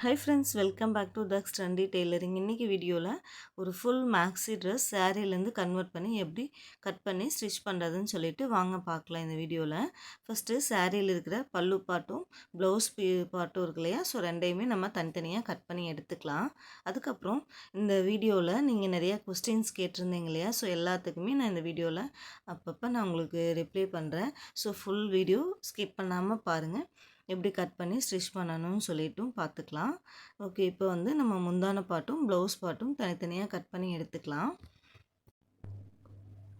Hi friends, welcome back to Dux Trendy Tailoring. இன்னைக்கு வீடியோவில் ஒரு ஃபுல் மேக்ஸி ட்ரெஸ் சாரீலேருந்து கன்வெர்ட் பண்ணி எப்படி கட் பண்ணி ஸ்டிச் பண்ணுறதுன்னு சொல்லிட்டு வாங்க பார்க்கலாம் இந்த வீடியோவில். ஃபஸ்ட்டு சாரியில் இருக்கிற பல்லு பாட்டும் ப்ளவுஸ் பாட்டும் இருக்கு இல்லையா, ஸோ ரெண்டையுமே நம்ம தனித்தனியாக கட் பண்ணி எடுத்துக்கலாம். அதுக்கப்புறம் இந்த வீடியோவில் நீங்கள் நிறையா கொஸ்டின்ஸ் கேட்டிருந்தீங்க இல்லையா, ஸோ எல்லாத்துக்குமே நான் இந்த வீடியோவில் அப்பப்போ நான் உங்களுக்கு ரிப்ளை பண்ணுறேன். ஸோ ஃபுல் வீடியோ ஸ்கிப் பண்ணாமல் பாருங்கள். எப்படி கட் பண்ணி ஸ்டிச் பண்ணணும்னு சொல்லிட்டும் பார்த்துக்கலாம். ஓகே, இப்போ வந்து நம்ம முந்தான பாட்டும் ப்ளவுஸ் பாட்டும் தனித்தனியாக கட் பண்ணி எடுத்துக்கலாம்.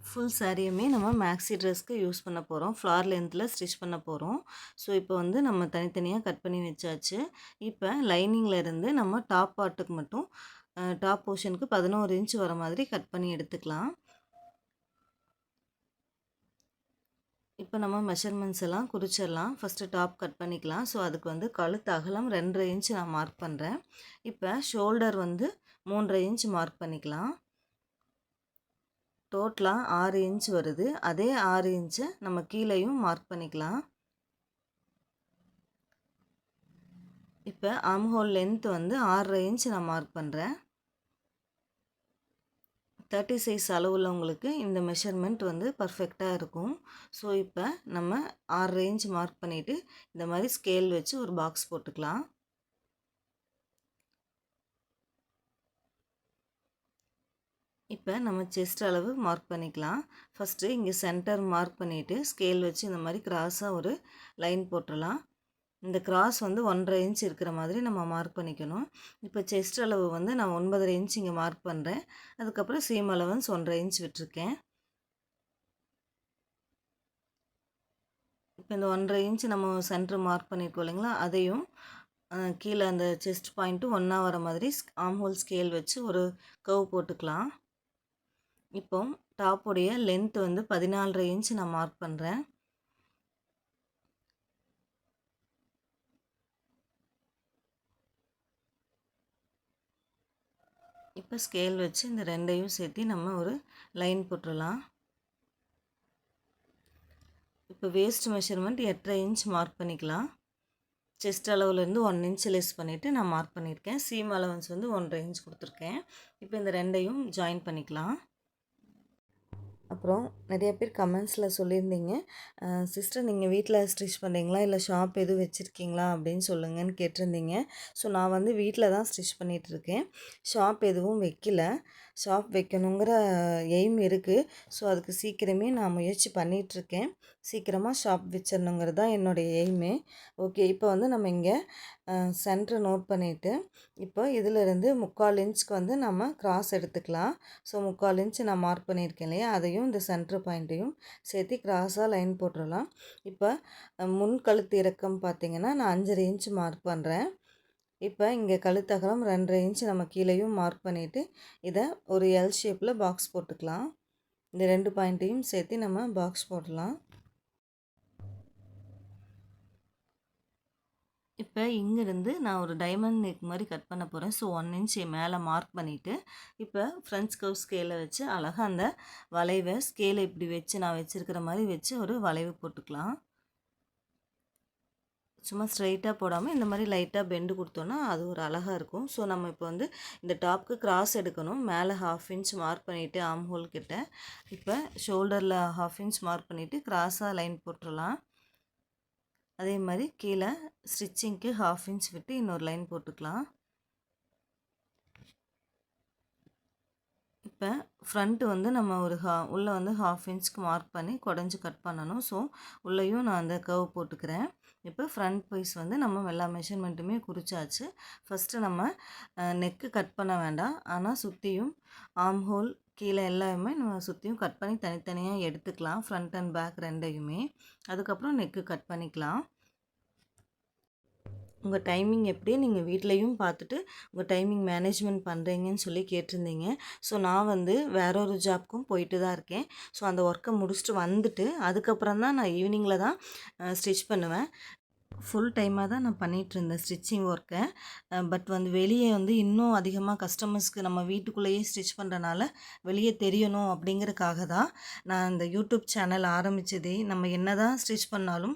ஃபுல் சாரியுமே நம்ம மேக்ஸி ட்ரெஸ்க்கு யூஸ் பண்ண போகிறோம். ஃப்ளார் லென்த்தில் ஸ்டிச் பண்ண போகிறோம். ஸோ இப்போ வந்து நம்ம தனித்தனியாக கட் பண்ணி வச்சாச்சு. இப்போ லைனிங்கில் இருந்து நம்ம டாப் பாட்டுக்கு மட்டும் டாப் போர்ஷனுக்கு 11 இன்ச் வர மாதிரி கட் பண்ணி எடுத்துக்கலாம். இப்போ நம்ம மெஷர்மெண்ட்ஸ் எல்லாம் குறிச்சிடலாம். ஃபஸ்ட்டு டாப் கட் பண்ணிக்கலாம். ஸோ அதுக்கு வந்து கழுத்து அகலம் 2.5 இன்ச் நான் மார்க் பண்ணுறேன். இப்போ ஷோல்டர் வந்து 3.5 இன்ச் மார்க் பண்ணிக்கலாம். டோட்டலாக 6 இன்ச் வருது. அதே 6 இன்ச்சை நம்ம கீழேயும் மார்க் பண்ணிக்கலாம். இப்போ ஆம்ஹோல் லென்த் வந்து 6.5 இன்ச் நான் மார்க் பண்ணுறேன். 30 சைஸ் அளவுள்ளவங்களுக்கு இந்த மெஷர்மெண்ட் வந்து பர்ஃபெக்டாக இருக்கும். ஸோ இப்போ நம்ம 6 இன்ச் மார்க் பண்ணிவிட்டு இந்த மாதிரி ஸ்கேல் வச்சு ஒரு பாக்ஸ் போட்டுக்கலாம். இப்போ நம்ம செஸ்ட் அளவு மார்க் பண்ணிக்கலாம். ஃபஸ்ட்டு இங்கே சென்டர் மார்க் பண்ணிவிட்டு ஸ்கேல் வச்சு இந்த மாதிரி கிராஸாக ஒரு லைன் போட்டுடலாம். இந்த கிராஸ் வந்து 1.5 இன்ச் இருக்கிற மாதிரி நம்ம மார்க் பண்ணிக்கணும். இப்போ செஸ்ட் அளவு வந்து நான் 9.5 இன்ச் இங்கே மார்க் பண்ணுறேன். அதுக்கப்புறம் சீம் அலவன்ஸ் 1.5 இன்ச் விட்டுருக்கேன். இப்போ இந்த 1.5 இன்ச் நம்ம சென்டர் மார்க் பண்ணியிருக்கோம் இல்லைங்களா, அதையும் கீழே அந்த செஸ்ட் பாயிண்ட்டும் ஒன்றா வர மாதிரி ஆம்ஹோல் ஸ்கேல் வச்சு ஒரு கர்வ் போட்டுக்கலாம். இப்போ டாப்புடைய லென்த் வந்து 14.5 இன்ச் நான் மார்க் பண்ணுறேன். இப்போ ஸ்கேல் வச்சு இந்த ரெண்டையும் சேர்த்து நம்ம ஒரு லைன் போட்டுடலாம். இப்போ வேஸ்ட் மெஷர்மெண்ட் 8.5 இன்ச் மார்க் பண்ணிக்கலாம். செஸ்ட் அளவுலேருந்து 1 இன்ச் லெஸ் பண்ணிவிட்டு நான் மார்க் பண்ணியிருக்கேன். சீம் அலவன்ஸ் வந்து 1.5 இன்ச் கொடுத்துருக்கேன். இப்போ இந்த ரெண்டையும் ஜாயின் பண்ணிக்கலாம். அப்புறம் நிறைய பேர் கமெண்ட்ஸில் சொல்லியிருந்தீங்க, சிஸ்டர் நீங்கள் வீட்டில் ஸ்டிச் பண்ணுறீங்களா இல்லை ஷாப் எதுவும் வச்சுருக்கீங்களா அப்படின்னு சொல்லுங்கன்னு கேட்டிருந்தீங்க. ஸோ நான் வந்து வீட்டில் தான் ஸ்டிச் பண்ணிகிட்ருக்கேன். ஷாப் எதுவும் வைக்கல. ஷாப் வைக்கணுங்கிற எய்ம் இருக்குது. ஸோ அதுக்கு சீக்கிரமே நான் முயற்சி பண்ணிகிட்ருக்கேன். சீக்கிரமாக ஷாப் வச்சிடணுங்கிறது தான் என்னுடைய எய்மே. ஓகே, இப்போ வந்து நம்ம இங்கே சென்டரை நோட் பண்ணிவிட்டு இப்போ இதிலிருந்து 3/4 இன்ச்சுக்கு வந்து நம்ம கிராஸ் எடுத்துக்கலாம். ஸோ 3/4 இன்ச்சு நான் மார்க் பண்ணியிருக்கேன் இல்லையா, அதையும் இந்த சென்டர் பாயிண்ட்டையும் சேர்த்து கிராஸாக லைன் போட்டுடலாம். இப்போ முன் கழுத்து இறக்கம் பார்த்திங்கன்னா நான் 5.5 இன்ச்சு மார்க் பண்ணுறேன். இப்போ இங்கே கழுத்தகலம் 2.5 இன்ச்சு நம்ம கீழேயும் மார்க் பண்ணிவிட்டு இதை ஒரு எல் ஷேப்பில் பாக்ஸ் போட்டுக்கலாம். இந்த 2 பாயிண்ட்டையும் சேர்த்து நம்ம பாக்ஸ் போடலாம். இப்போ இங்கேருந்து நான் ஒரு டைமண்ட் நெக் மாதிரி கட் பண்ண போகிறேன். ஸோ 1 இன்ச் மேலே மார்க் பண்ணிவிட்டு இப்போ ஃப்ரண்ட்ஸ் கர்வ் ஸ்கேலை வச்சு அழகாக அந்த வளைவை ஸ்கேலை இப்படி வச்சு நான் வச்சுருக்கிற மாதிரி வச்சு ஒரு வளைவு போட்டுக்கலாம். சும்மா ஸ்ட்ரைட்டாக போடாமல் இந்த மாதிரி லைட்டாக பெண்டு கொடுத்தோன்னா அது ஒரு அழகாக இருக்கும். ஸோ நம்ம இப்போ வந்து இந்த டாப்க்கு கிராஸ் எடுக்கணும். மேலே 1/2 இன்ச் மார்க் பண்ணிவிட்டு ஆம் ஹோல் கிட்ட இப்போ ஷோல்டரில் 1/2 இன்ச் மார்க் பண்ணிவிட்டு கிராஸாக லைன் போட்டுடலாம். அதே மாதிரி கீழே ஸ்டிச்சிங்க்கு 1/2 இன்ச் விட்டு இன்னொரு லைன் போட்டுக்கலாம். இப்போ ஃப்ரண்ட்டு வந்து நம்ம ஒரு உள்ளே வந்து 1/2 இன்ச்சுக்கு மார்க் பண்ணி குடஞ்சி கட் பண்ணணும். ஸோ உள்ளேயும் நான் அந்த கர்வ் போட்டுக்கிறேன். இப்போ ஃப்ரண்ட் பீஸ் வந்து நம்ம எல்லா மெஷர்மெண்ட்டுமே குறிச்சாச்சு. ஃபஸ்ட்டு நம்ம நெக்கு கட் பண்ண வேண்டாம், ஆனால் சுற்றியும் ஆம் ஹோல் கீழே எல்லாமே நம்ம சுற்றியும் கட் பண்ணி தனித்தனியாக எடுத்துக்கலாம். ஃப்ரண்ட் அண்ட் பேக் ரெண்டையுமே. அதுக்கப்புறம் நெக்கு கட் பண்ணிக்கலாம். உங்கள் டைமிங் எப்படி நீங்கள் வீட்லேயும் பார்த்துட்டு உங்கள் டைமிங் மேனேஜ்மெண்ட் பண்ணுறீங்கன்னு சொல்லி கேட்டிருந்தீங்க. ஸோ நான் வந்து வேற ஒரு ஜாப்க்கும் போயிட்டு தான் இருக்கேன். ஸோ அந்த ஒர்க்கை முடிச்சுட்டு வந்துட்டு அதுக்கப்புறம் தான் நான் ஈவினிங்கில் தான் ஸ்டிச் பண்ணுவேன். ஃபுல் டைமாக தான் நான் பண்ணிகிட்ருந்தேன் ஸ்டிச்சிங் ஒர்க்கை. பட் வந்து வெளியே வந்து இன்னும் அதிகமாக கஸ்டமர்ஸ்க்கு நம்ம வீட்டுக்குள்ளேயே ஸ்டிச் பண்ணுறனால வெளியே தெரியணும் அப்படிங்கிறதுக்காக தான் நான் இந்த யூடியூப் சேனல் ஆரம்பித்ததே. நம்ம என்ன தான் ஸ்டிச் பண்ணாலும்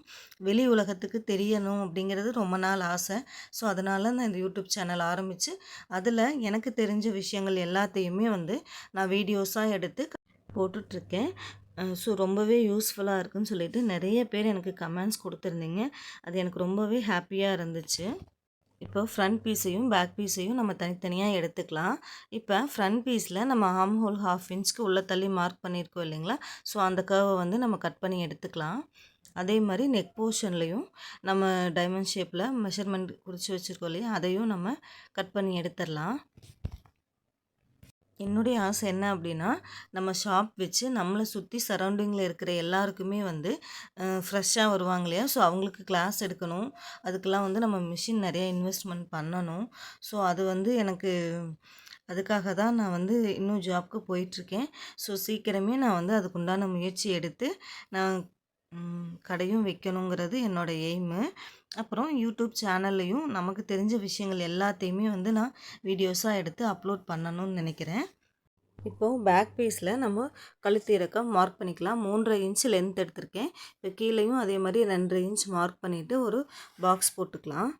வெளி உலகத்துக்கு தெரியணும் அப்படிங்கிறது ரொம்ப நாள் ஆசை. ஸோ அதனால் நான் இந்த யூடியூப் சேனல் ஆரம்பித்து அதில் எனக்கு தெரிஞ்ச விஷயங்கள் எல்லாத்தையுமே வந்து நான் வீடியோஸாக எடுத்து போட்டுட்ருக்கேன். ஸோ ரொம்பவே யூஸ்ஃபுல்லாக இருக்குன்னு சொல்லிட்டு நிறைய பேர் எனக்கு கமெண்ட்ஸ் கொடுத்துருந்தீங்க. அது எனக்கு ரொம்பவே ஹாப்பியாக இருந்துச்சு. இப்போ ஃப்ரண்ட் பீஸையும் பேக் பீஸையும் நம்ம தனித்தனியாக எடுத்துக்கலாம். இப்போ ஃப்ரண்ட் பீஸில் நம்ம ஆர்ம் ஹோல் 1/2 இன்ச்சுக்கு உள்ளே தள்ளி மார்க் பண்ணியிருக்கோம் இல்லைங்களா? ஸோ அந்த கர்வை வந்து நம்ம கட் பண்ணி எடுத்துக்கலாம். அதே மாதிரி நெக் போர்ஷன்லேயும் நம்ம டைமண்ட் ஷேப்பில் மெஷர்மெண்ட் குறித்து வச்சுருக்கோம் இல்லையா? அதையும் நம்ம கட் பண்ணி எடுத்துடலாம். என்னுடைய ஆசை என்ன அப்படின்னா, நம்ம ஷாப் வச்சு நம்மளை சுற்றி சரௌண்டிங்கில் இருக்கிற எல்லாருக்குமே வந்து ஃப்ரெஷ்ஷாக வருவாங்க இல்லையா? ஸோ அவங்களுக்கு கிளாஸ் எடுக்கணும். அதுக்கெல்லாம் வந்து நம்ம மிஷின் நிறைய இன்வெஸ்ட்மெண்ட் பண்ணணும். ஸோ அது வந்து எனக்கு அதுக்காக தான் நான் வந்து இன்னும் ஜாப்க்கு போயிட்டுருக்கேன். ஸோ சீக்கிரமே நான் வந்து அதுக்குண்டான முயற்சி எடுத்து நான் கடையும் வைக்கணுங்கிறது என்னோடய எய்மு. அப்புறம் யூடியூப் சேனல்லையும் நமக்கு தெரிஞ்ச விஷயங்கள் எல்லாத்தையுமே வந்து நான் வீடியோஸாக எடுத்து அப்லோட் பண்ணணும்னு நினைக்கிறேன். இப்போது பேக் பீஸில் நம்ம கழுத்து இறக்கம் மார்க் பண்ணிக்கலாம். 3.5 இன்ச் லென்த் எடுத்திருக்கேன். இப்போ கீழேயும் அதே மாதிரி 2.5 இன்ச் மார்க் பண்ணிவிட்டு ஒரு பாக்ஸ் போட்டுக்கலாம்.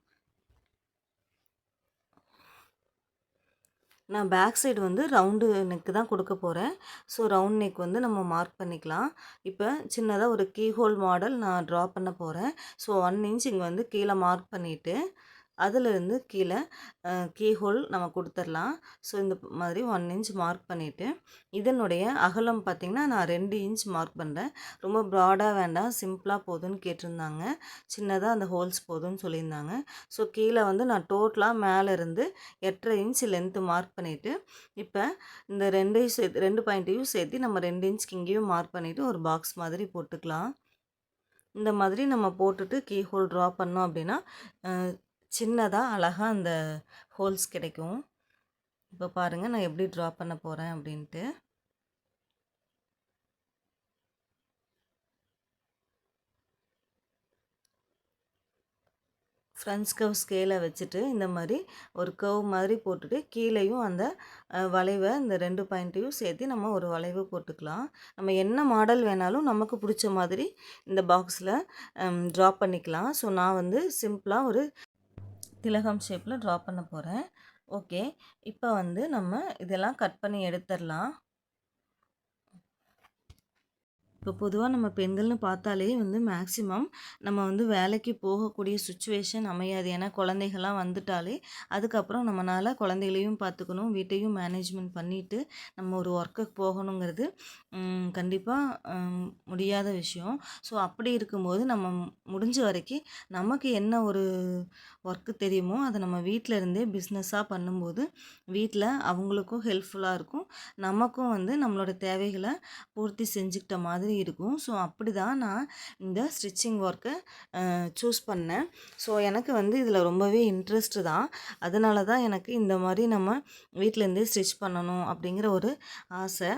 நான் பேக் சைடு வந்து ரவுண்டு நெக்கு தான் கொடுக்க போகிறேன். ஸோ ரவுண்ட் நெக் வந்து நம்ம மார்க் பண்ணிக்கலாம். இப்போ சின்னதாக ஒரு கீ ஹோல் மாடல் நான் ட்ரா பண்ண போகிறேன். ஸோ 1 இன்ச் இங்கே வந்து கீழே மார்க் பண்ணிவிட்டு அதிலிருந்து கீழே கீ ஹோல் நம்ம கொடுத்துடலாம். ஸோ இந்த மாதிரி 1 இன்ச் மார்க் பண்ணிவிட்டு இதனுடைய அகலம் பார்த்திங்கன்னா நான் 2 இன்ச் மார்க் பண்ணுறேன். ரொம்ப ப்ராடாக வேண்டாம், சிம்பிளாக போதும்னு கேட்டிருந்தாங்க. சின்னதாக அந்த ஹோல்ஸ் போதும்னு சொல்லியிருந்தாங்க. ஸோ கீழே வந்து நான் டோட்டலாக மேலேருந்து 8.5 இன்ச் லென்த்து மார்க் பண்ணிவிட்டு இப்போ இந்த 2ஐயும் சேர்த்து 2 பாயிண்ட்டையும் சேர்த்து நம்ம 2 இன்ச்சுக்கு இங்கேயும் மார்க் பண்ணிவிட்டு ஒரு பாக்ஸ் மாதிரி போட்டுக்கலாம். இந்த மாதிரி நம்ம போட்டுட்டு கீ ஹோல் ட்ரா பண்ணோம் அப்படின்னா சின்னதாக அழகாக அந்த ஹோல்ஸ் கிடைக்கும். இப்போ பாருங்கள் நான் எப்படி ட்ரா பண்ண போகிறேன் அப்படின்ட்டு. ஃப்ரண்ட்ஸ் கர்வ் ஸ்கேலை வச்சுட்டு இந்த மாதிரி ஒரு கர்வ் மாதிரி போட்டுட்டு கீழேயும் அந்த வளைவை இந்த 2 பாயிண்ட்டையும் சேர்த்து நம்ம ஒரு வளைவு போட்டுக்கலாம். நம்ம என்ன மாடல் வேணாலும் நமக்கு பிடிச்ச மாதிரி இந்த பாக்ஸில் ட்ரா பண்ணிக்கலாம். ஸோ நான் வந்து சிம்பிளாக ஒரு திலகம் ஷேப்பில் ட்ரா பண்ண போகிறேன். ஓகே, இப்போ வந்து நம்ம இதெல்லாம் கட் பண்ணி எடுத்துடலாம். இப்போ பொதுவாக நம்ம பெண்கள்னு பார்த்தாலே வந்து மேக்ஸிமம் நம்ம வந்து வேலைக்கு போகக்கூடிய சுச்சுவேஷன் அமையாது. ஏன்னா குழந்தைகள்லாம் வந்துட்டாலே அதுக்கப்புறம் நம்மளால் குழந்தைகளையும் பார்த்துக்கணும், வீட்டையும் மேனேஜ்மெண்ட் பண்ணிவிட்டு நம்ம ஒரு ஒர்க்குக்கு போகணுங்கிறது கண்டிப்பாக முடியாத விஷயம். ஸோ அப்படி இருக்கும்போது நம்ம முடிஞ்ச வரைக்கும் நமக்கு என்ன ஒரு ஒர்க்கு தெரியுமோ அதை நம்ம வீட்டில் இருந்தே பிஸ்னஸாக பண்ணும்போது வீட்டில் அவங்களுக்கும் ஹெல்ப்ஃபுல்லாக இருக்கும், நமக்கும் வந்து நம்மளோட தேவைகளை பூர்த்தி செஞ்சுக்கிட்ட மாதிரி இருக்கும். ஸோ அப்படி தான் நான் இந்த ஸ்டிச்சிங் ஒர்க்கை சூஸ் பண்ணேன். ஸோ எனக்கு வந்து இதில் ரொம்பவே இன்ட்ரெஸ்ட்டு தான். அதனால தான் எனக்கு இந்த மாதிரி நம்ம வீட்டிலேருந்தே ஸ்டிச் பண்ணணும் அப்படிங்கிற ஒரு ஆசை.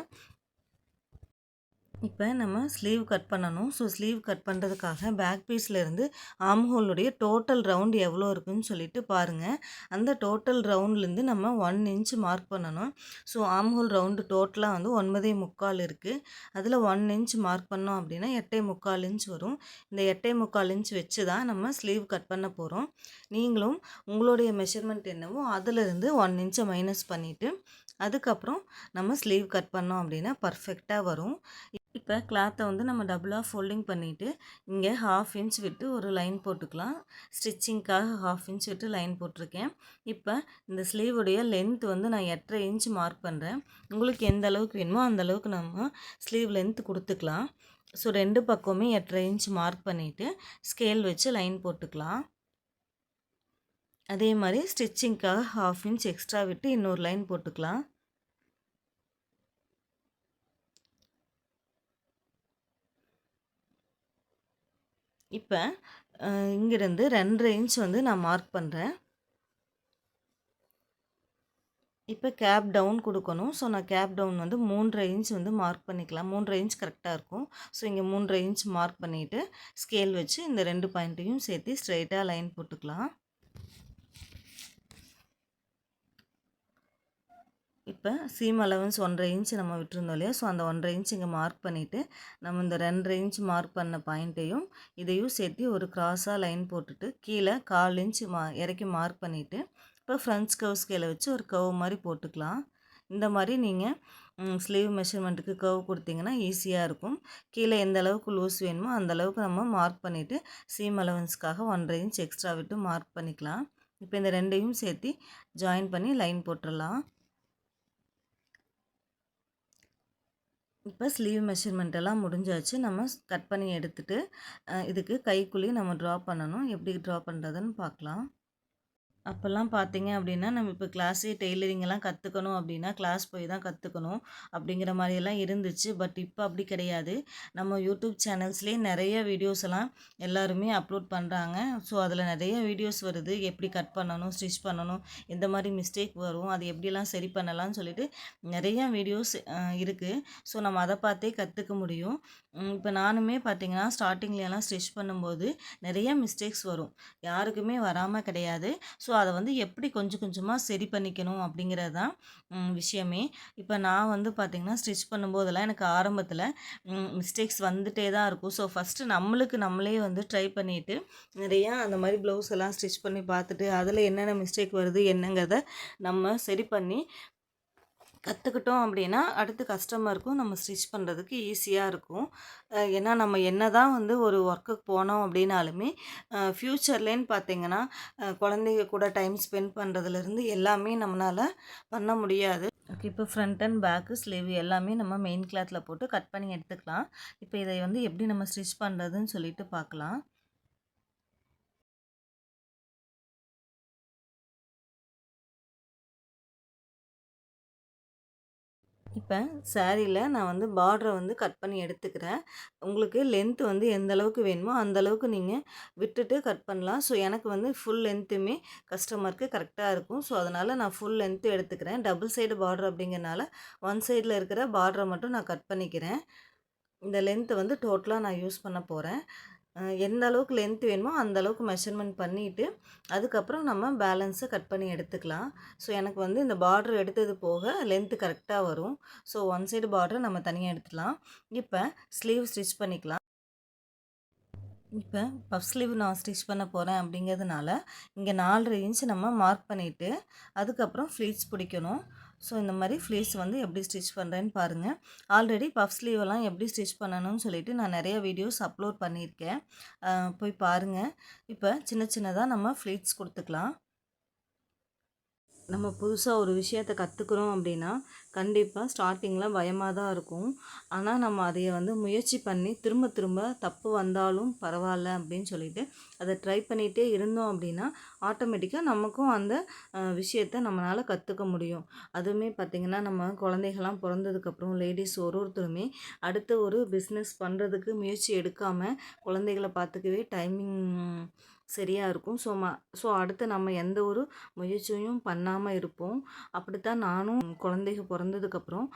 இப்போ நம்ம ஸ்லீவ் கட் பண்ணணும். ஸோ ஸ்லீவ் கட் பண்ணுறதுக்காக பேக் பீஸ்லேருந்து ஆர்ம் ஹோலுடைய டோட்டல் ரவுண்ட் எவ்வளோ இருக்குதுன்னு சொல்லிட்டு பாருங்கள். அந்த டோட்டல் ரவுண்ட்லேருந்து நம்ம 1 இன்ச் மார்க் பண்ணணும். ஸோ ஆர்ம் ஹோல் ரவுண்டு டோட்டலாக வந்து 9.25 இருக்குது. அதில் 1 இன்ச் மார்க் பண்ணோம் அப்படின்னா 8.25 இன்ச் வரும். இந்த 8.25 இன்ச் வச்சு தான் நம்ம ஸ்லீவ் கட் பண்ண போகிறோம். நீங்களும் உங்களுடைய மெஷர்மெண்ட் என்னவோ அதிலிருந்து 1 இன்ச்சை மைனஸ் பண்ணிவிட்டு அதுக்கப்புறம் நம்ம ஸ்லீவ் கட் பண்ணோம் அப்படின்னா பர்ஃபெக்டாக வரும். இப்போ கிளாத்தை வந்து நம்ம டபுளாக ஃபோல்டிங் பண்ணிவிட்டு இங்கே 1/2 இன்ச் விட்டு ஒரு லைன் போட்டுக்கலாம். ஸ்டிச்சிங்க்காக 1/2 இன்ச் விட்டு லைன் போட்டிருக்கேன். இப்போ இந்த ஸ்லீவுடைய லென்த் வந்து நான் 8.5 இன்ச் மார்க் பண்ணுறேன். உங்களுக்கு எந்த அளவுக்கு வேணுமோ அந்த அளவுக்கு நம்ம ஸ்லீவ் லென்த் கொடுத்துக்கலாம். ஸோ 2 பக்கமே 8.5 இன்ச் மார்க் பண்ணிவிட்டு ஸ்கேல் வச்சு லைன் போட்டுக்கலாம். அதே மாதிரி ஸ்டிச்சிங்க்காக 1/2 இன்ச் எக்ஸ்ட்ரா விட்டு இன்னொரு லைன் போட்டுக்கலாம். இப்போ இங்கேருந்து 2.5 இன்ச் வந்து நான் மார்க் பண்ணுறேன். இப்போ கேப் டவுன் கொடுக்கணும். ஸோ நான் கேப் டவுன் வந்து 3.5 இன்ச் வந்து மார்க் பண்ணிக்கலாம். 3.5 இன்ச் கரெக்டாக இருக்கும். ஸோ இங்கே 3.5 இன்ச் மார்க் பண்ணிவிட்டு ஸ்கேல் வச்சு இந்த 2 பாயிண்ட்டையும் சேர்த்து ஸ்ட்ரைட்டாக லைன் போட்டுக்கலாம். இப்போ சீம் அலவன்ஸ் 1.5 இன்ச் நம்ம விட்டுருந்தோம் இல்லையா? ஸோ அந்த 1.5 இன்ச் இங்கே மார்க் பண்ணிவிட்டு நம்ம இந்த 2.5 இன்ச் மார்க் பண்ண பாயிண்ட்டையும் இதையும் சேர்த்து ஒரு கிராஸாக லைன் போட்டுட்டு கீழே 1/4 இன்ச் இறக்கி மார்க் பண்ணிவிட்டு இப்போ ஃப்ரண்ட் கர்வ் ஸ்கேலை வச்சு ஒரு கர்வ் மாதிரி போட்டுக்கலாம். இந்த மாதிரி நீங்கள் ஸ்லீவ் மெஷர்மெண்ட்டுக்கு கர்வ் கொடுத்தீங்கன்னா ஈஸியாக இருக்கும். கீழே எந்த அளவுக்கு லூஸ் வேணுமோ அந்த அளவுக்கு நம்ம மார்க் பண்ணிவிட்டு சீம் அலவன்ஸ்க்காக 1.5 இன்ச் எக்ஸ்ட்ரா விட்டு மார்க் பண்ணிக்கலாம். இப்போ இந்த ரெண்டையும் சேர்த்து ஜாயின் பண்ணி லைன் போட்டுடலாம். இப்போ ஸ்லீவ் மெஷர்மெண்ட் எல்லாம் முடிஞ்சாச்சு. நம்ம கட் பண்ணி எடுத்துகிட்டு இதுக்கு கைக்குழி நம்ம ட்ரா பண்ணணும். எப்படி ட்ரா பண்ணுறதுன்னு பார்க்கலாம். அப்போல்லாம் பார்த்தீங்க அப்படின்னா நம்ம இப்போ கிளாஸே டெய்லரிங்கெல்லாம் கற்றுக்கணும் அப்படின்னா கிளாஸ் போய் தான் கற்றுக்கணும் அப்படிங்கிற மாதிரியெல்லாம் இருந்துச்சு. பட் இப்போ அப்படி கிடையாது. நம்ம யூடியூப் சேனல்ஸ்லேயே நிறைய வீடியோஸ் எல்லாம் எல்லாருமே அப்லோட் பண்ணுறாங்க. ஸோ அதில் நிறைய வீடியோஸ் வருது. எப்படி கட் பண்ணணும், ஸ்டிச் பண்ணணும், எந்த மாதிரி மிஸ்டேக் வரும், அது எப்படிலாம் சரி பண்ணலாம்னு சொல்லிட்டு நிறைய வீடியோஸ் இருக்குது. ஸோ நம்ம அதை பார்த்தே கற்றுக்க முடியும். இப்போ நானுமே பார்த்தீங்கன்னா ஸ்டார்டிங்லலாம் ஸ்டிச் பண்ணும்போது நிறைய மிஸ்டேக்ஸ் வரும். யாருக்குமே வராமல் கிடையாது. ஸோ அதை வந்து எப்படி கொஞ்சம் கொஞ்சமாக சரி பண்ணிக்கணும் அப்படிங்கிறது தான் விஷயமே. இப்போ நான் வந்து பார்த்திங்கன்னா ஸ்டிச் பண்ணும்போதெல்லாம் எனக்கு ஆரம்பத்தில் மிஸ்டேக்ஸ் வந்துகிட்டே தான் இருக்கும். ஸோ ஃபஸ்ட்டு நம்மளே வந்து ட்ரை பண்ணிவிட்டு நிறையா அந்த மாதிரி ப்ளவுஸ் எல்லாம் ஸ்டிச் பண்ணி பார்த்துட்டு அதில் என்னென்ன மிஸ்டேக் வருது என்னங்கிறத நம்ம சரி பண்ணி கற்றுக்கிட்டோம் அப்படின்னா அடுத்து கஸ்டமருக்கும் நம்ம ஸ்டிச் பண்ணுறதுக்கு ஈஸியாக இருக்கும். ஏன்னா நம்ம என்ன தான் வந்து ஒரு ஒர்க்குக்கு போனோம் அப்படின்னாலுமே ஃப்யூச்சர்லேன்னு பார்த்திங்கன்னா குழந்தைங்க கூட டைம் ஸ்பெண்ட் பண்ணுறதுலேருந்து எல்லாமே நம்மளால் பண்ண முடியாது. ஓகே, இப்போ ஃப்ரண்ட் அண்ட் பேக்கு ஸ்லீவ் எல்லாமே நம்ம மெயின் கிளாத்தில் போட்டு கட் பண்ணி எடுத்துக்கலாம். இப்போ இதை வந்து எப்படி நம்ம ஸ்டிச் பண்ணுறதுன்னு சொல்லிட்டு பார்க்கலாம். இப்போ சாரியில் நான் வந்து பார்டரை வந்து கட் பண்ணி எடுத்துக்கிறேன். உங்களுக்கு லென்த் வந்து எந்த அளவுக்கு வேணுமோ அந்த அளவுக்கு நீங்கள் விட்டுட்டு கட் பண்ணலாம். ஸோ எனக்கு வந்து ஃபுல் லென்த்துமே கஸ்டமருக்கு கரெக்டாக இருக்கும். ஸோ அதனால் நான் ஃபுல் லென்த்து எடுத்துக்கிறேன். டபுள் சைடு பார்டர் அப்படிங்கிறனால ஒன் சைடில் இருக்கிற பார்டரை மட்டும் நான் கட் பண்ணிக்கிறேன். இந்த லென்த்தை வந்து டோட்டலாக நான் யூஸ் பண்ண போகிறேன். எந்த அளவுக்கு லென்த் வேணுமோ அந்த அளவுக்கு மெஷர்மெண்ட் பண்ணிவிட்டு அதுக்கப்புறம் நம்ம பேலன்ஸை கட் பண்ணி எடுத்துக்கலாம். ஸோ எனக்கு வந்து இந்த பார்டர் எடுத்தது போக லென்த்து கரெக்டாக வரும். ஸோ ஒன் சைடு பார்டரை நம்ம தனியாக எடுத்துக்கலாம். இப்போ ஸ்லீவ் ஸ்டிச் பண்ணிக்கலாம். இப்போ பஃப் ஸ்லீவ் நான் ஸ்டிச் பண்ண போகிறேன் அப்படிங்கிறதுனால இங்கே 4.5 இன்ச் நம்ம மார்க் பண்ணிவிட்டு அதுக்கப்புறம் ஃப்ளீட்ஸ் பிடிக்கணும். ஸோ இந்த மாதிரி ஃப்ளீட்ஸ் வந்து எப்படி ஸ்டிச் பண்ணுறேன்னு பாருங்கள். ஆல்ரெடி பஃப் ஸ்லீவெல்லாம் எப்படி ஸ்டிச் பண்ணணும்னு சொல்லிட்டு நான் நிறைய வீடியோஸ் அப்லோட் பண்ணியிருக்கேன். போய் பாருங்கள். இப்போ சின்ன சின்னதாக நம்ம ஃப்ளீட்ஸ் கொடுத்துக்கலாம். நம்ம புதுசாக ஒரு விஷயத்தை கற்றுக்குறோம் அப்படின்னா கண்டிப்பாக ஸ்டார்டிங்கில் பயமாக தான் இருக்கும். ஆனால் நம்ம அதைய வந்து முயற்சி பண்ணி திரும்ப திரும்ப தப்பு வந்தாலும் பரவாயில்ல அப்படின்னு சொல்லிட்டு அதை ட்ரை பண்ணிகிட்டே இருந்தோம் அப்படின்னா ஆட்டோமேட்டிக்காக நமக்கும் அந்த விஷயத்தை நம்மளால் கற்றுக்க முடியும். அதுவுமே பார்த்திங்கன்னா நம்ம குழந்தைகள்லாம் பிறந்ததுக்கப்புறம் லேடிஸ் ஒருத்தருமே அடுத்த ஒரு பிஸ்னஸ் பண்ணுறதுக்கு முயற்சி எடுக்காமல் குழந்தைகளை பார்த்துக்கவே டைமிங் சரியாக இருக்கும். ஸோ அடுத்து நம்ம எந்த ஒரு முயற்சியும் பண்ணாமல் இருப்போம். அப்படித்தான் நானும் குழந்தைங்க பிறந்ததுக்கப்புறம்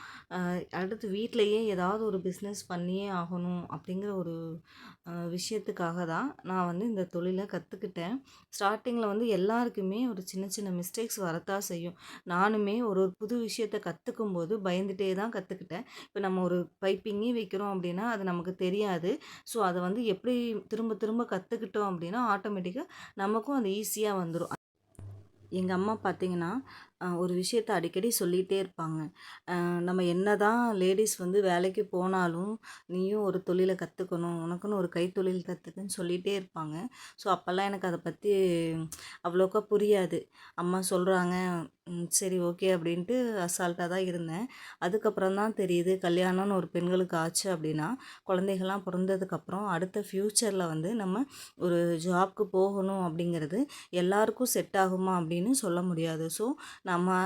அடுத்து வீட்டிலையே ஏதாவது ஒரு பிஸ்னஸ் பண்ணியே ஆகணும் அப்படிங்கிற ஒரு விஷயத்துக்காக தான் நான் வந்து இந்த தொழிலை கற்றுக்கிட்டேன். ஸ்டார்டிங்கில் வந்து எல்லாருக்குமே ஒரு சின்ன சின்ன மிஸ்டேக்ஸ் வரத்தான் செய்யும். நானுமே ஒரு புது விஷயத்தை கற்றுக்கும்போது பயந்துகிட்டே தான் கற்றுக்கிட்டேன். இப்போ நம்ம ஒரு பைப்பிங்கே வைக்கிறோம் அப்படின்னா அது நமக்கு தெரியாது. ஸோ அதை வந்து எப்படி திரும்ப திரும்ப கற்றுக்கிட்டோம் அப்படின்னா ஆட்டோமேட்டிக்காக நமக்கும் அது ஈஸியாக வந்துடும். எங்கள் அம்மா பார்த்திங்கன்னா ஒரு விஷயத்த அடிக்கடி சொல்லிகிட்டே இருப்பாங்க. நம்ம என்ன தான் லேடீஸ் வந்து வேலைக்கு போனாலும் நீயும் ஒரு தொழிலை கற்றுக்கணும், உனக்குன்னு ஒரு கைத்தொழில் கற்றுக்குன்னு சொல்லிகிட்டே இருப்பாங்க. ஸோ அப்போல்லாம் எனக்கு அதை பற்றி அவ்வளோக்கா புரியாது. அம்மா சொல்கிறாங்க சரி ஓகே அப்படின்ட்டு அசால்ட்டாக தான் இருந்தேன். அதுக்கப்புறம் தான் தெரியுது கல்யாணம்னு ஒரு பெண்களுக்கு ஆச்சு அப்படின்னா குழந்தைகள்லாம் பிறந்ததுக்கப்புறம் அடுத்த ஃப்யூச்சரில் வந்து நம்ம ஒரு ஜாப்க்கு போகணும் அப்படிங்கிறது எல்லாருக்கும் செட் ஆகுமா அப்படின்னு சொல்ல முடியாது. ஸோ நம்ம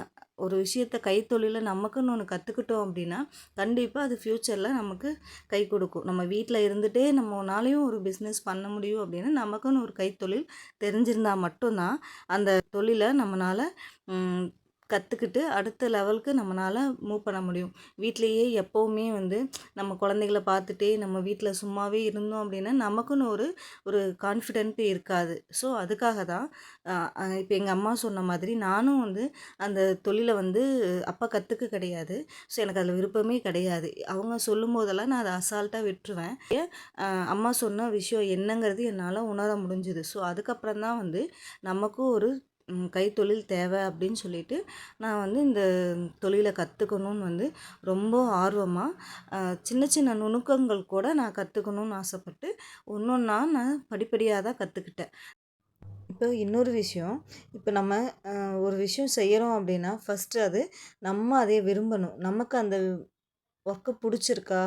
ஒரு விஷயத்த கைத்தொழிலை நமக்குன்னு ஒன்று கற்றுக்கிட்டோம் அப்படின்னா கண்டிப்பாக அது ஃப்யூச்சரில் நமக்கு கை கொடுக்கும். நம்ம வீட்டில் இருந்துகிட்டே நம்மனாலையும் ஒரு பிஸ்னஸ் பண்ண முடியும் அப்படின்னா நமக்குன்னு ஒரு கைத்தொழில் தெரிஞ்சிருந்தால் மட்டும்தான் அந்த தொழிலை நம்மளால் கற்றுக்கிட்டு அடுத்த லெவலுக்கு நம்மளால் மூவ் பண்ண முடியும். வீட்டிலையே எப்போவுமே வந்து நம்ம குழந்தைகள பார்த்துட்டே நம்ம வீட்டில் சும்மாவே இருந்தோம் அப்படின்னா நமக்குன்னு ஒரு ஒரு கான்ஃபிடென்ட் இருக்காது. ஸோ அதுக்காக தான் இப்போ எங்கள் அம்மா சொன்ன மாதிரி நானும் வந்து அந்த தொழிலை வந்து அப்போ கற்றுக்க கிடையாது. ஸோ எனக்கு அதில் விருப்பமே கிடையாது. அவங்க சொல்லும் போதெல்லாம் நான் அதை அசால்ட்டாக விட்டுருவேன். அம்மா சொன்ன விஷயம் என்னங்கிறது என்னால் உணர முடிஞ்சுது. ஸோ அதுக்கப்புறம் தான் வந்து நமக்கும் ஒரு கைத்தொழில் தேவை அப்படின்னு சொல்லிட்டு நான் வந்து இந்த தொழிலை கற்றுக்கணுன்னு வந்து ரொம்ப ஆர்வமாக சின்ன சின்ன நுணுக்கங்கள் கூட நான் கற்றுக்கணுன்னு ஆசைப்பட்டு ஒன்றொன்னா நான் படிப்படியாக தான் கற்றுக்கிட்டேன். இப்போ இன்னொரு விஷயம், இப்போ நம்ம ஒரு விஷயம் செய்கிறோம் அப்படின்னா ஃபஸ்ட்டு அது நம்ம அதை விரும்பணும். நமக்கு அந்த ஒர்க்கு பிடிச்சிருக்கா?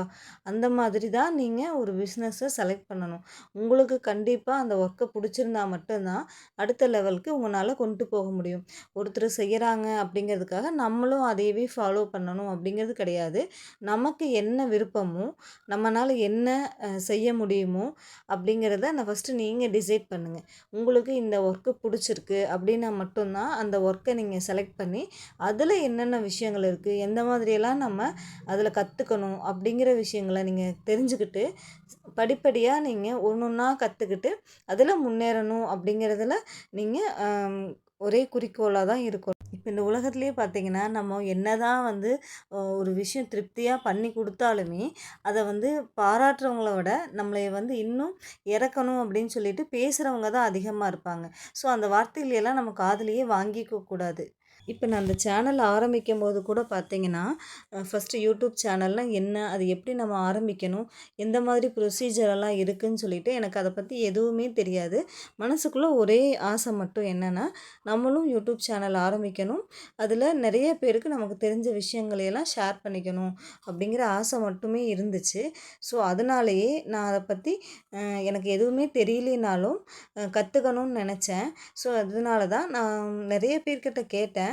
அந்த மாதிரி தான் நீங்கள் ஒரு பிஸ்னஸை செலக்ட் பண்ணணும். உங்களுக்கு கண்டிப்பாக அந்த ஒர்க்கை பிடிச்சிருந்தா மட்டும்தான் அடுத்த லெவலுக்கு உங்களால் கொண்டு போக முடியும். ஒருத்தர் செய்கிறாங்க அப்படிங்கிறதுக்காக நம்மளும் அதையவே ஃபாலோ பண்ணணும் அப்படிங்கிறது கிடையாது. நமக்கு என்ன விருப்பமோ, நம்மளால் என்ன செய்ய முடியுமோ அப்படிங்கிறத நான் ஃபஸ்ட்டு நீங்கள் டிசைட் பண்ணுங்கள். உங்களுக்கு இந்த ஒர்க்கு பிடிச்சிருக்கு அப்படின்னா மட்டும்தான் அந்த ஒர்க்கை நீங்கள் செலக்ட் பண்ணி அதில் என்னென்ன விஷயங்கள் இருக்குது, எந்த மாதிரியெல்லாம் நம்ம அதில் கற்றுக்கணும் அப்படிங்கிற விஷயங்கள நீங்கள் தெரிஞ்சுக்கிட்டு படிப்படியாக நீங்கள் ஒன்றா கற்றுக்கிட்டு அதில் முன்னேறணும் அப்படிங்கிறதுல நீங்கள் ஒரே குறிக்கோளாக தான் இருக்கணும். இப்போ இந்த உலகத்துலேயே பார்த்தீங்கன்னா நம்ம என்னதான் வந்து ஒரு விஷயம் திருப்தியாக பண்ணி கொடுத்தாலுமே அதை வந்து பாராட்டுறவங்கள விட நம்மளை வந்து இன்னும் இறக்கணும் அப்படின்னு சொல்லிட்டு பேசுகிறவங்க தான் அதிகமாக இருப்பாங்க. ஸோ அந்த வார்த்தைகளெல்லாம் நம்ம காதுலேயே வாங்கிக்க கூடாது. இப்போ நான் அந்த சேனல் ஆரம்பிக்கும்போது கூட பார்த்தீங்கன்னா, ஃபஸ்ட்டு யூடியூப் சேனல்னால் என்ன? அது எப்படி நம்ம ஆரம்பிக்கணும்? எந்த மாதிரி ப்ரொசீஜர் எல்லாம் இருக்குன்னு சொல்லிட்டு எனக்கு அதை பற்றி எதுவுமே தெரியாது. மனசுக்குள்ளே ஒரே ஆசை மட்டும் என்னென்னா, நம்மளும் யூடியூப் சேனல் ஆரம்பிக்கணும். அதில் நிறைய பேருக்கு நமக்கு தெரிஞ்ச விஷயங்களையெல்லாம் ஷேர் பண்ணிக்கணும் அப்படிங்கிற ஆசை மட்டுமே இருந்துச்சு. ஸோ அதனாலேயே நான் அதை பற்றி எனக்கு எதுவுமே தெரியலைனாலும் கற்றுக்கணும்னு நினச்சேன். ஸோ அதனால தான் நான் நிறைய பேர்கிட்ட கேட்டேன்.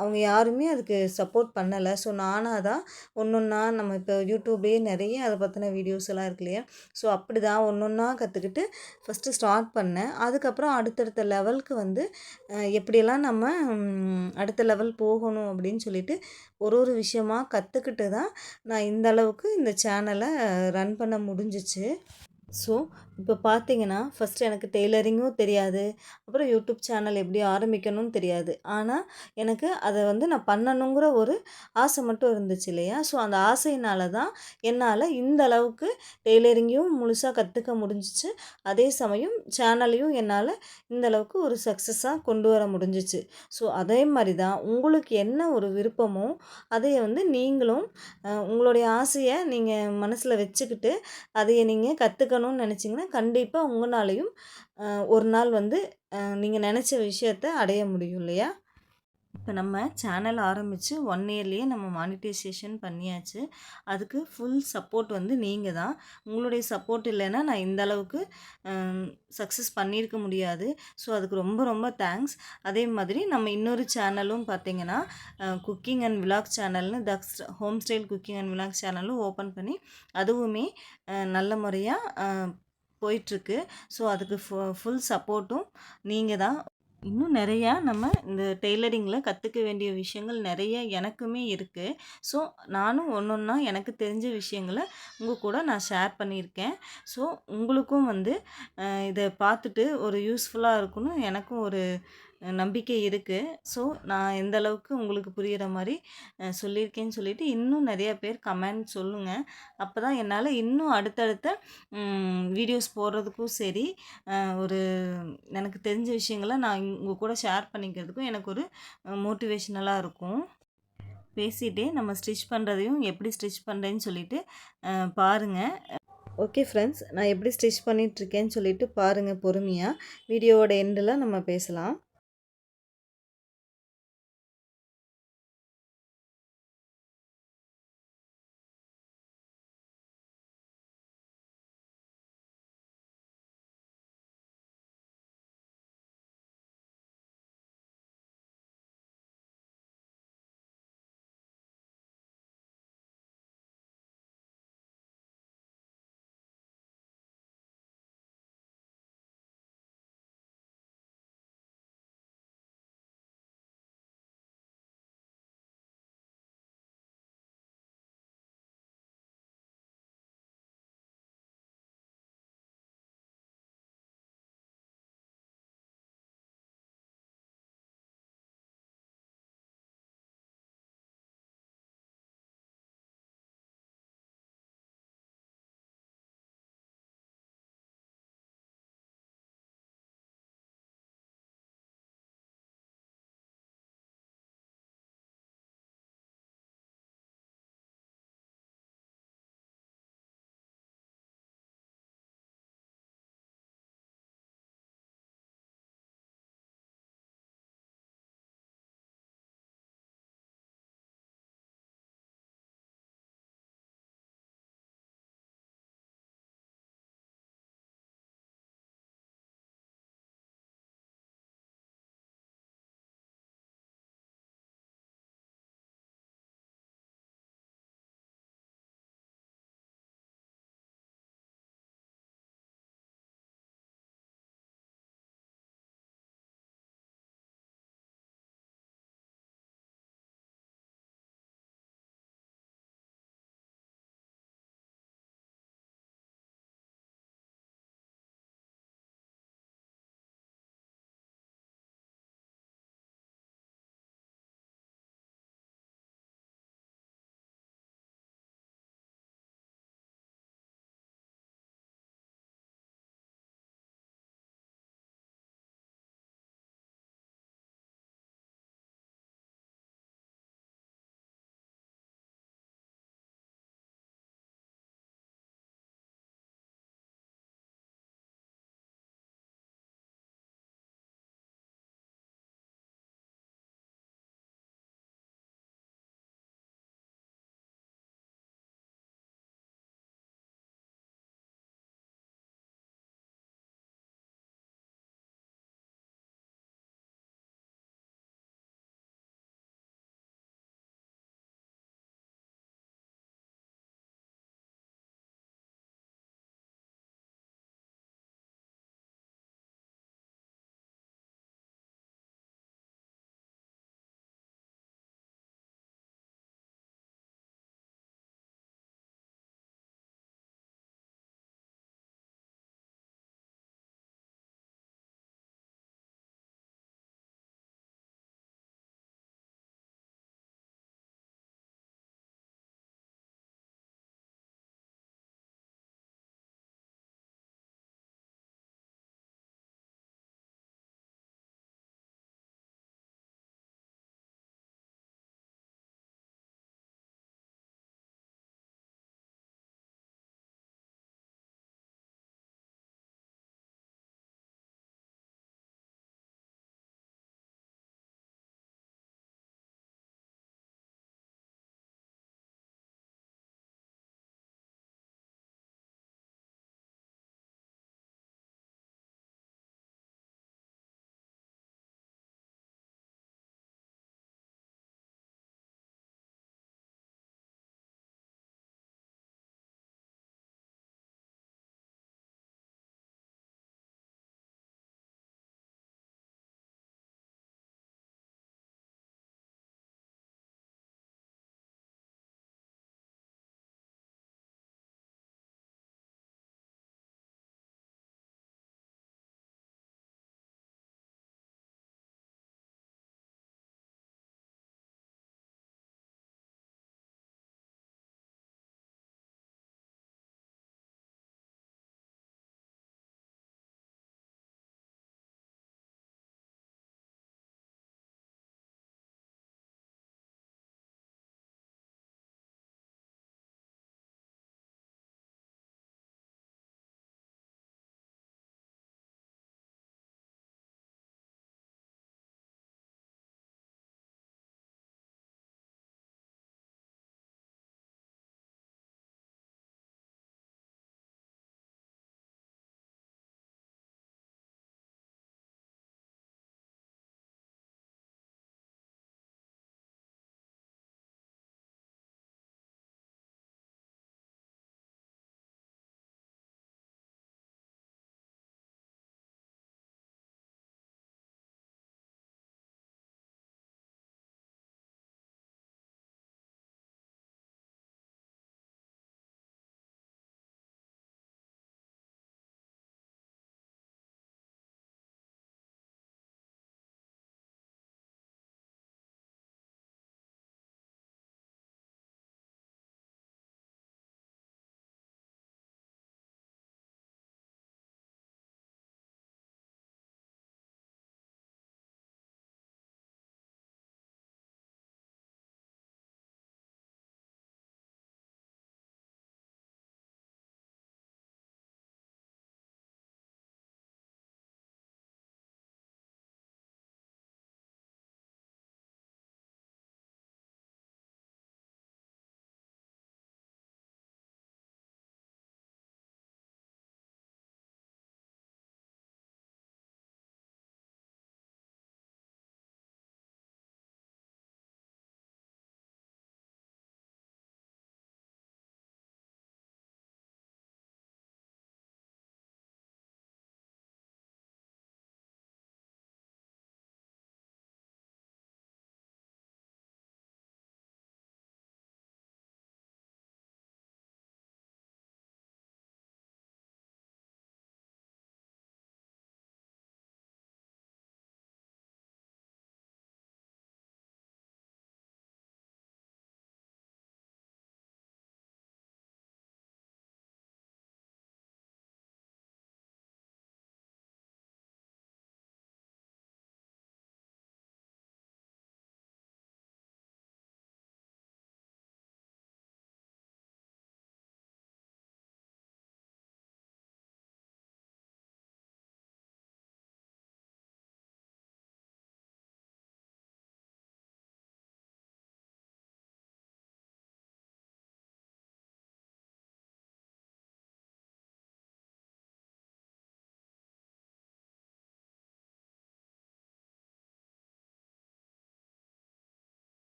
அவங்க யாருமே அதுக்கு சப்போர்ட் பண்ணலை. ஸோ நானாக தான் ஒன்றொன்னா நம்ம இப்போ யூடியூப்லேயே நிறைய அதை பற்றின வீடியோஸ் எல்லாம் இருக்கு இல்லையா? ஸோ அப்படி தான் ஒன்றொன்னா கற்றுக்கிட்டு ஃபஸ்ட்டு ஸ்டார்ட் பண்ணேன். அதுக்கப்புறம் அடுத்தடுத்த லெவலுக்கு வந்து எப்படியெல்லாம் நம்ம அடுத்த லெவல் போகணும் அப்படின்னு சொல்லிட்டு ஒரு ஒரு விஷயமா கற்றுக்கிட்டு தான் நான் இந்த அளவுக்கு இந்த சேனலை ரன் பண்ண முடிஞ்சிச்சு. ஸோ இப்போ பார்த்தீங்கன்னா ஃபஸ்ட்டு எனக்கு டெய்லரிங்கும் தெரியாது. அப்புறம் யூடியூப் சேனல் எப்படி ஆரம்பிக்கணும்னு தெரியாது. ஆனால் எனக்கு அதை வந்து நான் பண்ணணுங்கிற ஒரு ஆசை மட்டும் இருந்துச்சு இல்லையா? ஸோ அந்த ஆசையினால தான் என்னால் இந்த அளவுக்கு டெய்லரிங்கையும் முழுசாக கற்றுக்க முடிஞ்சிச்சு. அதே சமயம் சேனலையும் என்னால் இந்த அளவுக்கு ஒரு சக்ஸஸாக கொண்டு வர முடிஞ்சிச்சு. ஸோ அதே மாதிரி தான் உங்களுக்கு என்ன ஒரு விருப்பமோ அதை வந்து நீங்களும் உங்களுடைய ஆசையை நீங்கள் மனசில் வச்சுக்கிட்டு அதைய நீங்கள் கற்றுக்கணும்னு நினச்சிங்கன்னா கண்டிப்பாக உங்களாலையும் ஒரு நாள் வந்து நீங்கள் நினச்ச விஷயத்த அடைய முடியும் இல்லையா? இப்போ நம்ம சேனல் ஆரம்பித்து 1 இயர்லேயே நம்ம மானிட்டைசேஷன் பண்ணியாச்சு. அதுக்கு ஃபுல் சப்போர்ட் வந்து நீங்கள் தான். உங்களுடைய சப்போர்ட் இல்லைன்னா நான் இந்த அளவுக்கு சக்ஸஸ் பண்ணியிருக்க முடியாது. ஸோ அதுக்கு ரொம்ப ரொம்ப தேங்க்ஸ். அதே மாதிரி நம்ம இன்னொரு சேனலும் பார்த்திங்கன்னா குக்கிங் அண்ட் விலாக் சேனல்னு தக்ஸ் home style cooking and vlog சேனலும் ஓப்பன் பண்ணி அதுவுமே நல்ல முறையாக போயிட்டுருக்கு. ஸோ அதுக்கு ஃபுல் சப்போர்ட்டும் நீங்கள் தான். இன்னும் நிறையா நம்ம இந்த டெய்லரிங்கில் கற்றுக்க வேண்டிய விஷயங்கள் நிறைய எனக்குமே இருக்குது. ஸோ நானும் ஒன்றொன்னா எனக்கு தெரிஞ்ச விஷயங்களை உங்கள் கூட நான் ஷேர் பண்ணியிருக்கேன். ஸோ உங்களுக்கும் வந்து இதை பார்த்துட்டு ஒரு யூஸ்ஃபுல்லாக இருக்குன்னு எனக்கும் ஒரு நம்பிக்கை இருக்குது. ஸோ நான் எந்த அளவுக்கு உங்களுக்கு புரிகிற மாதிரி சொல்லியிருக்கேன்னு சொல்லிவிட்டு இன்னும் நிறைய பேர் கமெண்ட் சொல்லுங்கள். அப்போ தான் என்னால் இன்னும் அடுத்தடுத்த வீடியோஸ் போடுறதுக்கும் சரி ஒரு எனக்கு தெரிஞ்ச விஷயங்களை நான் உங்கள் கூட ஷேர் பண்ணிக்கிறதுக்கும் எனக்கு ஒரு மோட்டிவேஷ்னலாக இருக்கும். பேசிகிட்டே நம்ம ஸ்டிச் பண்ணுறதையும் எப்படி ஸ்டிச் பண்ணுறேன்னு சொல்லிவிட்டு பாருங்கள். ஓகே ஃப்ரெண்ட்ஸ், நான் எப்படி ஸ்டிச் பண்ணிகிட்ருக்கேன்னு சொல்லிவிட்டு பாருங்கள் பொறுமையாக. வீடியோவோட எண்டில் நம்ம பேசலாம்.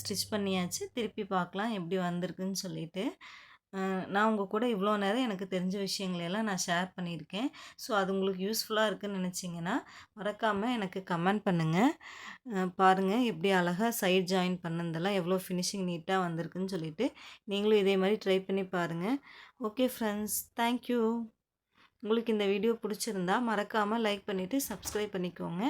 ஸ்டிச் பண்ணியாச்சு. திருப்பி பார்க்கலாம் எப்படி வந்திருக்குன்னு சொல்லிட்டு. நான் உங்க கூட இவ்வளோ நேரம் எனக்கு தெரிஞ்ச விஷயங்களை எல்லாம் நான் ஷேர் பண்ணியிருக்கேன். ஸோ அது உங்களுக்கு யூஸ்ஃபுல்லா இருக்குன்னு நினச்சிங்கன்னா, மறக்காம எனக்கு கமெண்ட் பண்ணுங்க. பாருங்க எப்படி அழகா சைட் ஜாயின் பண்ணதெல்லாம் எவ்வளோ ஃபினிஷிங் நீட்டா வந்திருக்குன்னு சொல்லிட்டு, நீங்களும் இதே மாரி ட்ரை பண்ணி பாருங்க. Okay friends, thank you. உங்களுக்கு இந்த வீடியோ பிடிச்சிருந்தா மறக்காம லைக் பண்ணிட்டு சப்ஸ்கிரைப் பண்ணிக்கோங்க.